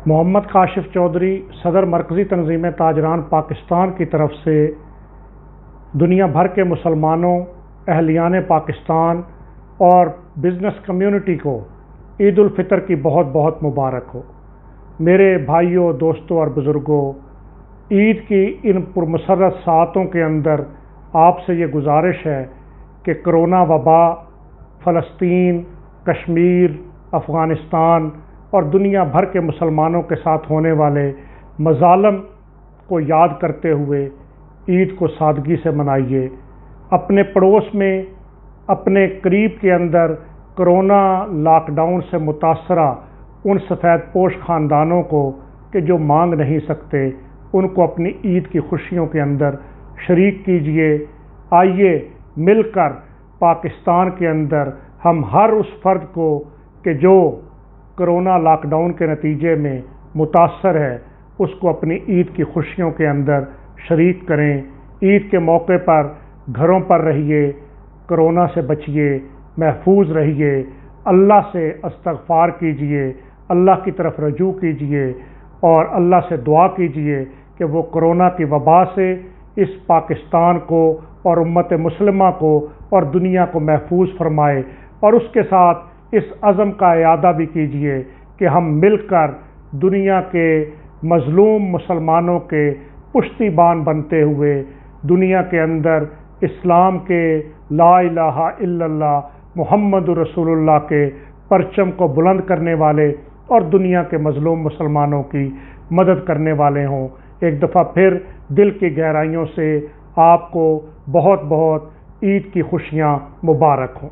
محمد کاشف چودھری صدر مرکزی تنظیم تاجران پاکستان کی طرف سے دنیا بھر کے مسلمانوں، اہلیان پاکستان اور بزنس کمیونٹی کو عید الفطر کی بہت بہت مبارک ہو۔ میرے بھائیوں، دوستوں اور بزرگوں، عید کی ان پرمسرت ساعتوں کے اندر آپ سے یہ گزارش ہے کہ کرونا وبا فلسطین، کشمیر، افغانستان اور دنیا بھر کے مسلمانوں کے ساتھ ہونے والے مظالم کو یاد کرتے ہوئے عید کو سادگی سے منائیے۔ اپنے پڑوس میں، اپنے قریب کے اندر کرونا لاک ڈاؤن سے متاثرہ ان سفید پوش خاندانوں کو کہ جو مانگ نہیں سکتے، ان کو اپنی عید کی خوشیوں کے اندر شریک کیجیے۔ آئیے مل کر پاکستان کے اندر ہم ہر اس فرد کو کہ جو کرونا لاک ڈاؤن کے نتیجے میں متاثر ہے، اس کو اپنی عید کی خوشیوں کے اندر شریک کریں۔ عید کے موقع پر گھروں پر رہیے، کرونا سے بچیے، محفوظ رہیے، اللہ سے استغفار کیجیے، اللہ کی طرف رجوع کیجیے اور اللہ سے دعا کیجیے کہ وہ کرونا کی وبا سے اس پاکستان کو اور امت مسلمہ کو اور دنیا کو محفوظ فرمائے، اور اس کے ساتھ اس عزم کا اعادہ بھی کیجیے کہ ہم مل کر دنیا کے مظلوم مسلمانوں کے پشتی بان بنتے ہوئے دنیا کے اندر اسلام کے لا الہ الا اللہ محمد رسول اللہ کے پرچم کو بلند کرنے والے اور دنیا کے مظلوم مسلمانوں کی مدد کرنے والے ہوں۔ ایک دفعہ پھر دل کی گہرائیوں سے آپ کو بہت بہت عید کی خوشیاں مبارک ہوں۔